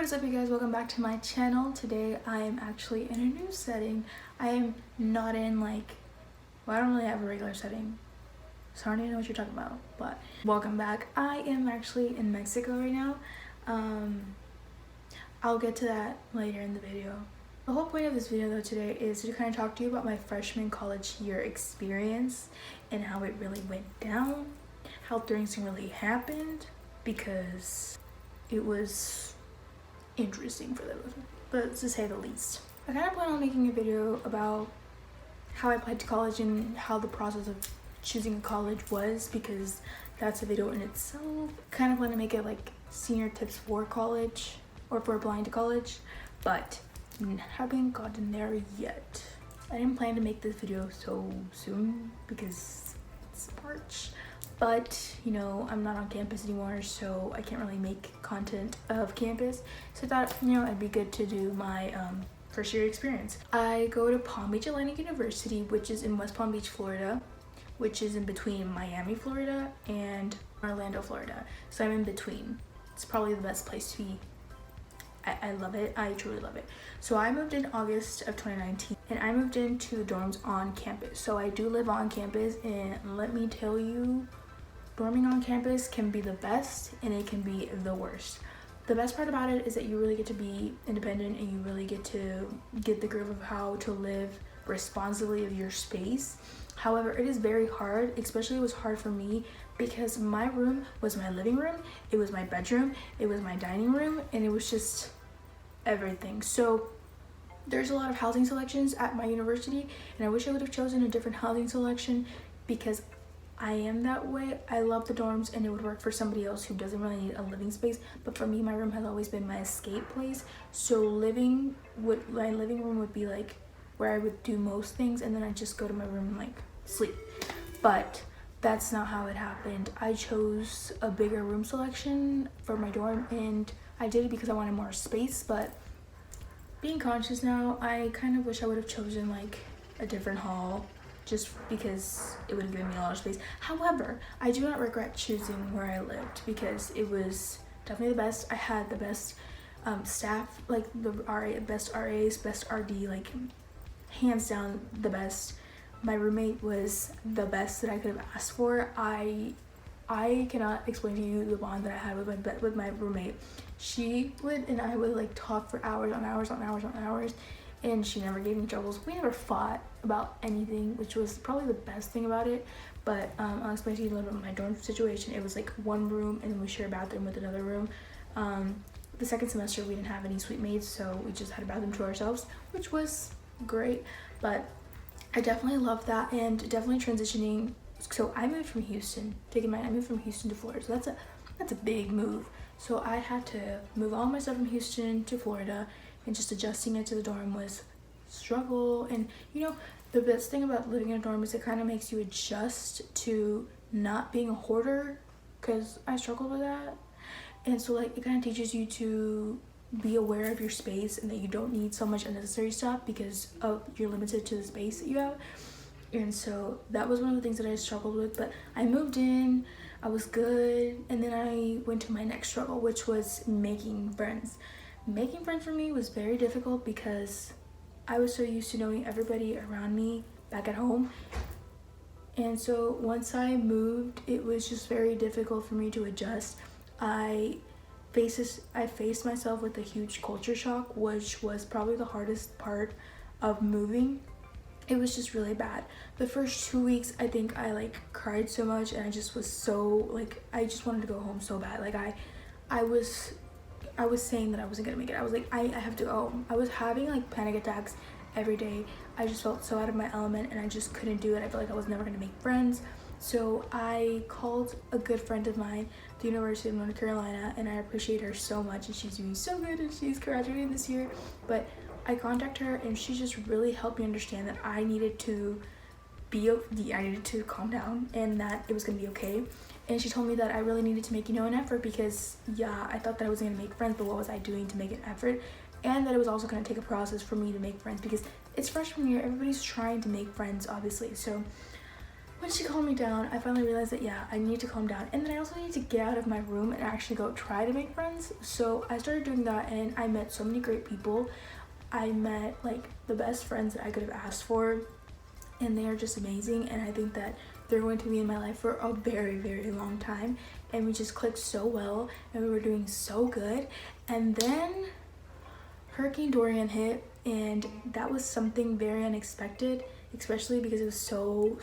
What's up, you guys? Welcome back to my channel. Today I am actually in a new setting. I am not in I don't really have a regular setting, so I don't even know what you're talking about, but welcome back. I am actually in Mexico right now. I'll get to that later in the video. The whole point of this video though today is to kind of talk to you about my freshman college year experience and how it really went down, how things really happened, because it was interesting for them, but to say the least. I kind of plan on making a video about how I applied to college and how the process of choosing a college was, because that's a video in itself. Kind of want to make it like senior tips for college or for applying to college, but haven't gotten there yet. I didn't plan to make this video so soon because it's March, but you know, I'm not on campus anymore, so I can't really make content of campus. So I thought, you know, it'd be good to do my first year experience. I go to Palm Beach Atlantic University, which is in West Palm Beach, Florida, which is in between Miami, Florida and Orlando, Florida. So I'm in between. It's probably the best place to be. I love it. I truly love it. So I moved in August of 2019 and I moved into the dorms on campus. So I do live on campus, and let me tell you, dorming on campus can be the best and it can be the worst. The best part about it is that you really get to be independent and you really get to get the groove of how to live responsibly of your space. However, it is very hard, especially it was hard for me because my room was my living room, it was my bedroom, it was my dining room, and it was just everything. So there's a lot of housing selections at my university, and I wish I would have chosen a different housing selection because I am that way. I love the dorms and it would work for somebody else who doesn't really need a living space, but for me, my room has always been my escape place. So my living room would be like where I would do most things, and then I just go to my room and like sleep. But that's not how it happened. I chose a bigger room selection for my dorm, and I did it because I wanted more space. But being conscious now, I kind of wish I would have chosen like a different hall, just because it would have given me a lot of space. However, I do not regret choosing where I lived because it was definitely the best. I had the best staff, like the best RAs, best RD, like hands down the best. My roommate was the best that I could have asked for. I cannot explain to you the bond that I had with my roommate. She and I would like talk for hours on hours on hours on hours, and she never gave me troubles. We never fought about anything, which was probably the best thing about it. But I'll explain to you a little bit of my dorm situation. It was like one room and then we share a bathroom with another room. The second semester we didn't have any suite mates, so we just had a bathroom to ourselves, which was great. But I definitely love that, and definitely transitioning. So I moved from Houston. I moved from Houston to Florida, so that's a big move. So I had to move all my stuff from Houston to Florida, and just adjusting it to the dorm was struggle. And you know, the best thing about living in a dorm is it kind of makes you adjust to not being a hoarder, because I struggled with that. And so like it kind of teaches you to be aware of your space and that you don't need so much unnecessary stuff because you're limited to the space that you have. And so that was one of the things that I struggled with, but I moved in, I was good, and then I went to my next struggle, which was making friends. Making friends for me was very difficult because I was so used to knowing everybody around me back at home. And so once I moved, it was just very difficult for me to adjust. I faced myself with a huge culture shock, which was probably the hardest part of moving. It was just really bad. The first 2 weeks, I think I like cried so much, and I just was so like, I just wanted to go home so bad. Like I was saying that I wasn't gonna make it. I was like, I have to go home. I was having like panic attacks every day. I just felt so out of my element and I just couldn't do it. I felt like I was never gonna make friends. So I called a good friend of mine, the University of North Carolina, and I appreciate her so much, and she's doing so good and she's graduating this year. But I contacted her and she just really helped me understand that I needed to calm down and that it was gonna be okay. And she told me that I really needed to make, you know, an effort, because yeah, I thought that I was gonna make friends, but what was I doing to make an effort? And that it was also gonna take a process for me to make friends, because it's freshman year, everybody's trying to make friends, obviously. So When she calmed me down, I finally realized that yeah, I need to calm down, and then I also need to get out of my room and actually go try to make friends. So I started doing that, and I met so many great people. I met like the best friends that I could have asked for, and they are just amazing, and I think that they're going to be in my life for a very, very long time. And we just clicked so well, and we were doing so good. And then Hurricane Dorian hit, and that was something very unexpected, especially because it was so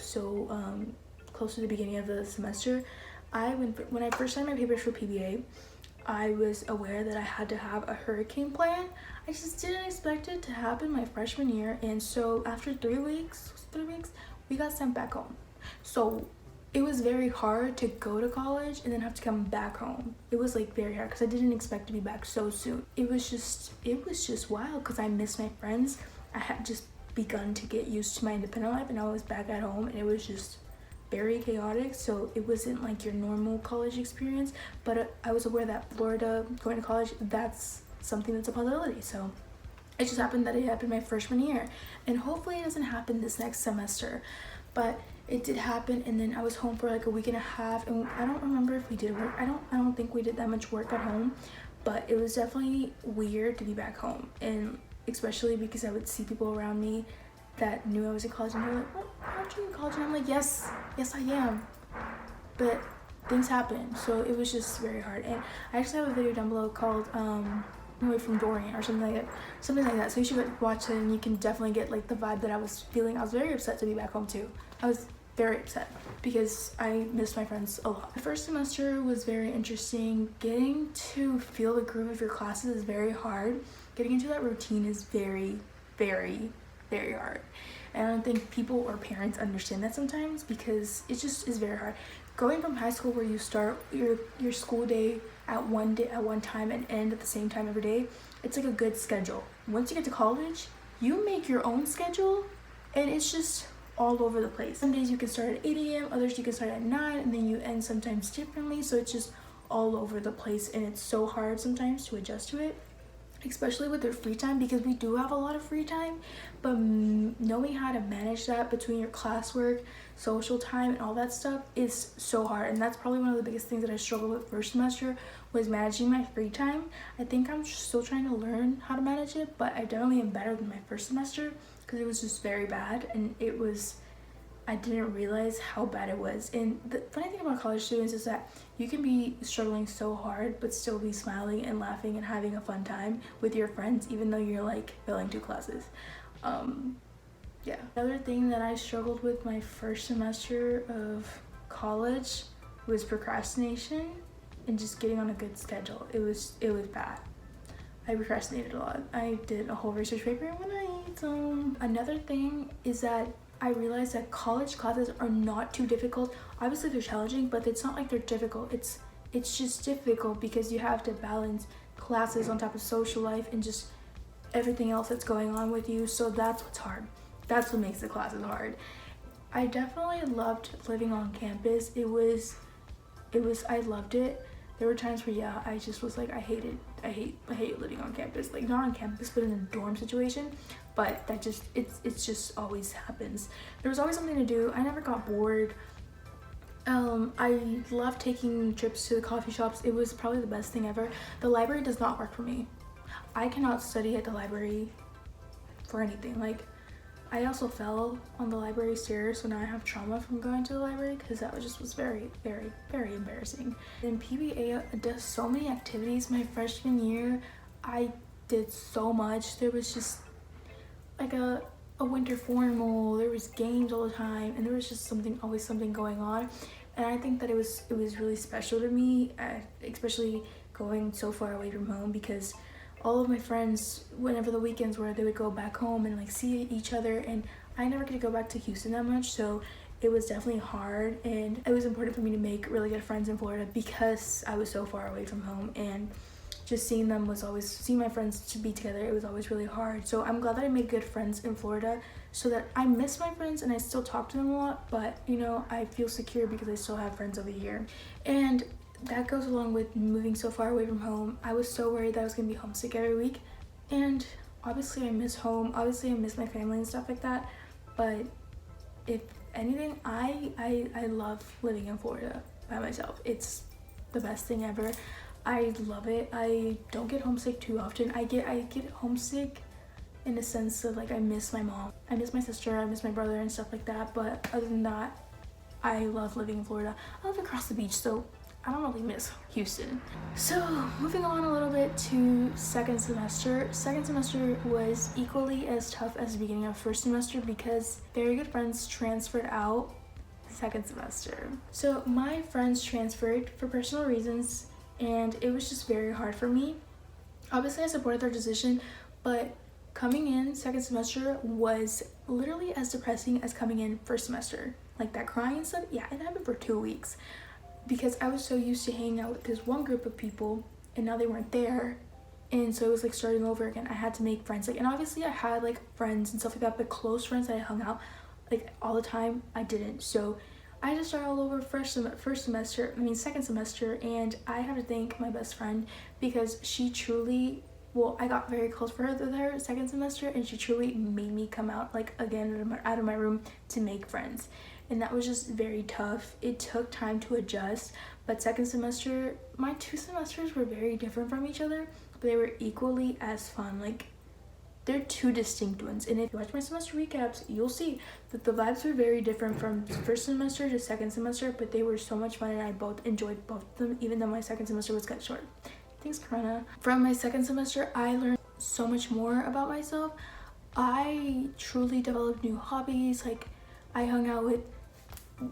close to the beginning of the semester. When I first signed my papers for PBA, I was aware that I had to have a hurricane plan. I just didn't expect it to happen my freshman year, and so after 3 weeks, we got sent back home. So it was very hard to go to college and then have to come back home. It was like very hard because I didn't expect to be back so soon. It was just wild because I missed my friends. I had just begun to get used to my independent life, and I was back at home, and it was just very chaotic. So it wasn't like your normal college experience, but I was aware that Florida, going to college, that's something that's a possibility. So it just happened that it happened my freshman year, and hopefully it doesn't happen this next semester. But it did happen, and then I was home for like a week and a half, and I don't remember if we did work. I don't think we did that much work at home, but it was definitely weird to be back home, and especially because I would see people around me that knew I was in college, and they were like, "What? Aren't you in college?" And I'm like, yes I am, but things happen, so it was just very hard. And I actually have a video down below called Away from Dorian or something like that, so you should watch it, and you can definitely get like the vibe that I was feeling. I was very upset to be back home too. I was very upset because I missed my friends a lot. The first semester was very interesting. Getting to feel the groove of your classes is very hard. Getting into that routine is very, very, very hard. And I don't think people or parents understand that sometimes, because it just is very hard. Going from high school, where you start your school day at one time and end at the same time every day, it's like a good schedule. Once you get to college, you make your own schedule, and it's just all over the place. Some days you can start at 8 a.m, others you can start at 9, and then you end sometimes differently. So it's just all over the place, and it's so hard sometimes to adjust to it, especially with their free time, because we do have a lot of free time, but knowing how to manage that between your classwork, social time, and all that stuff is so hard. And that's probably one of the biggest things that I struggled with first semester, was managing my free time. I think I'm still trying to learn how to manage it, but I definitely am better than my first semester, because it was just very bad, and I didn't realize how bad it was. And the funny thing about college students is that you can be struggling so hard but still be smiling and laughing and having a fun time with your friends, even though you're like failing 2 classes. Yeah. Another thing that I struggled with my first semester of college was procrastination and just getting on a good schedule. It was bad. I procrastinated a lot. I did a whole research paper one night. Another thing is that I realized that college classes are not too difficult. Obviously they're challenging, but it's not like they're difficult. It's just difficult because you have to balance classes on top of social life and just everything else that's going on with you. So that's what's hard. That's what makes the classes hard. I definitely loved living on campus. I loved it. There were times where, yeah, I just was like, I hate living on campus. Like, not on campus, but in a dorm situation. But that just, it's just always happens. There was always something to do. I never got bored. I loved taking trips to the coffee shops. It was probably the best thing ever. The library does not work for me. I cannot study at the library for anything. Like, I also fell on the library stairs, so now I have trauma from going to the library, because that was very, very, very embarrassing. And PBA does so many activities. My freshman year, I did so much. There was just like a winter formal, there was games all the time, and there was just always something going on. And I think that it was really special to me, especially going so far away from home, because all of my friends, whenever the weekends were, they would go back home and like see each other, and I never get to go back to Houston that much, so it was definitely hard. And it was important for me to make really good friends in Florida because I was so far away from home, and just seeing my friends to be together, it was always really hard. So I'm glad that I made good friends in Florida, so that I miss my friends and I still talk to them a lot, but you know, I feel secure because I still have friends over here. And that goes along with moving so far away from home. I was so worried that I was gonna be homesick every week, and obviously I miss home, obviously I miss my family and stuff like that, but if anything, I love living in Florida by myself. It's the best thing ever. I love it. I don't get homesick too often. I get homesick in the sense of like I miss my mom, I miss my sister, I miss my brother and stuff like that, but other than that, I love living in Florida. I live across the beach, so I don't really miss Houston. So moving on a little bit to second semester. Second semester was equally as tough as the beginning of first semester because very good friends transferred out second semester. So my friends transferred for personal reasons and it was just very hard for me. Obviously I supported their decision, but coming in second semester was literally as depressing as coming in first semester. Like that crying and stuff, yeah, it happened for 2 weeks because I was so used to hanging out with this one group of people and now they weren't there. And so it was like starting over again. I had to make friends. Like, and obviously I had like friends and stuff like that, but close friends that I hung out like all the time, I didn't. So I had to start all over second semester, and I have to thank my best friend because she truly, well, I got very close with her second semester and she truly made me come out like again out of my room to make friends. And that was just very tough. It took time to adjust, but second semester, my 2 semesters were very different from each other, but they were equally as fun. Like, they're 2 distinct ones, and if you watch my semester recaps, you'll see that the vibes were very different from first semester to second semester, but they were so much fun and I both enjoyed both of them, even though my second semester was cut short. Thanks, Corona. From my second semester, I learned so much more about myself. I truly developed new hobbies. Like, I hung out with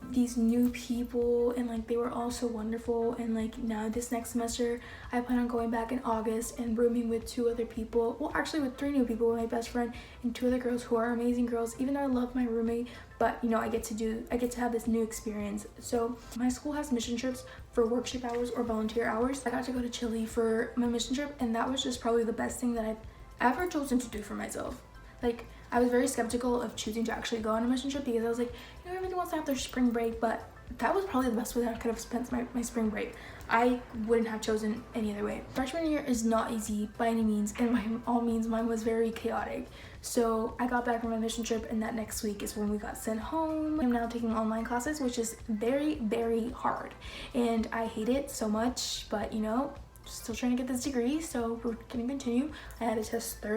these new people and like they were all so wonderful. And like now this next semester I plan on going back in August and rooming with 2 other people, well actually with 3 new people, with my best friend and 2 other girls who are amazing girls, even though I love my roommate, but you know, I get to have this new experience. So my school has mission trips for workshop hours or volunteer hours. I got to go to Chile for my mission trip and that was just probably the best thing that I've ever chosen to do for myself. Like, I was very skeptical of choosing to actually go on a mission trip because I was like, you know, everybody wants to have their spring break, but that was probably the best way that I could have spent my spring break. I wouldn't have chosen any other way. Freshman year is not easy by any means, and by all means, mine was very chaotic. So I got back from my mission trip, and that next week is when we got sent home. I'm now taking online classes, which is very, very hard, and I hate it so much, but you know, still trying to get this degree, so we're gonna continue. I had a test I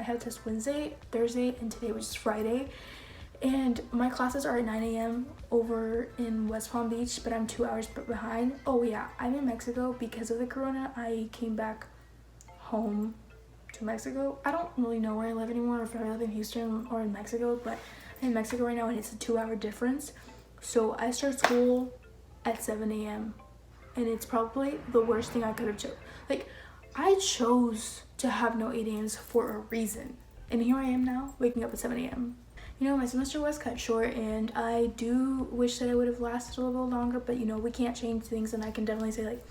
had a test Wednesday, Thursday, and today was Friday. And my classes are at 9 a.m. over in West Palm Beach, but I'm 2 hours behind. Oh yeah, I'm in Mexico because of the corona. I came back home to Mexico. I don't really know where I live anymore, if I live in Houston or in Mexico, but I'm in Mexico right now and it's a 2-hour difference. So I start school at 7 a.m. and it's probably the worst thing I could have chosen. Like, I chose to have no 8 a.m.s for a reason. And here I am now, waking up at 7 a.m. You know, my semester was cut short and I do wish that it would have lasted a little longer, but you know, we can't change things. And I can definitely say like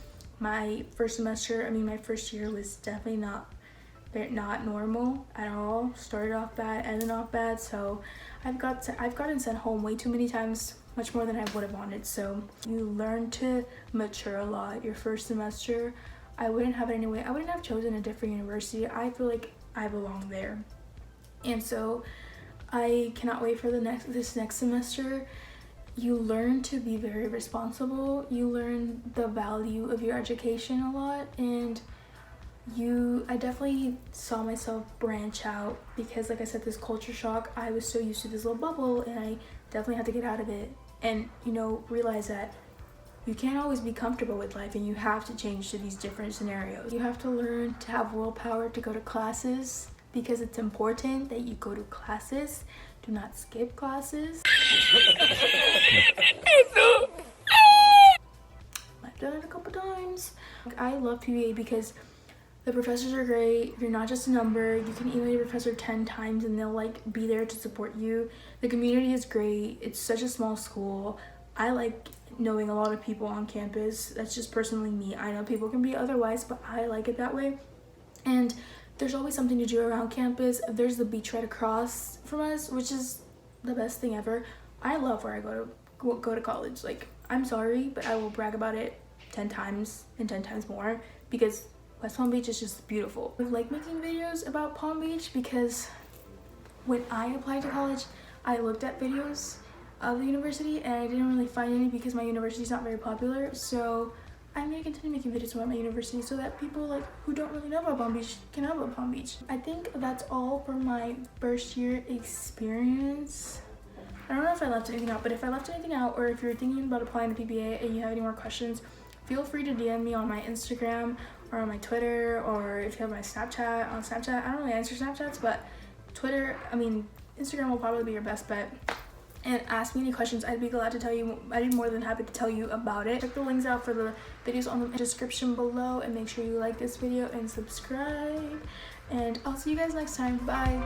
my first year was definitely not normal at all. Started off bad, ended off bad. So I've gotten sent home way too many times, much more than I would have wanted. So you learn to mature a lot your first semester. I wouldn't have it anyway. I wouldn't have chosen a different university. I feel like I belong there. And so I cannot wait for this next semester. You learn to be very responsible. You learn the value of your education a lot, and I definitely saw myself branch out because, like I said, this culture shock, I was so used to this little bubble and I definitely had to get out of it and, you know, realize that you can't always be comfortable with life and you have to change to these different scenarios. You have to learn to have willpower to go to classes because it's important that you go to classes. Do not skip classes. I've done it a couple times. I love PBA because the professors are great. You're not just a number. You can email your professor 10 times and they'll like be there to support you. The community is great. It's such a small school. I like knowing a lot of people on campus. That's just personally me. I know people can be otherwise, but I like it that way. And there's always something to do around campus. There's the beach right across from us, which is the best thing ever. I love where I go to college. Like, I'm sorry, but I will brag about it 10 times and 10 times more because West Palm Beach is just beautiful. I like making videos about Palm Beach because when I applied to college, I looked at videos of the university, and I didn't really find any because my university is not very popular. So I'm gonna continue making videos about my university so that people like who don't really know about Palm Beach can know about Palm Beach. I think that's all for my first year experience. I don't know if I left anything out, but if I left anything out, or if you're thinking about applying to PBA and you have any more questions, feel free to DM me on my Instagram or on my Twitter, or if you have my Snapchat. On Snapchat, I don't really answer Snapchats, but Twitter, Instagram will probably be your best bet. And ask me any questions. I'd be glad to tell you. I'd be more than happy to tell you about it. Check the links out for the videos on the description below, and make sure you like this video and subscribe. And I'll see you guys next time. Bye.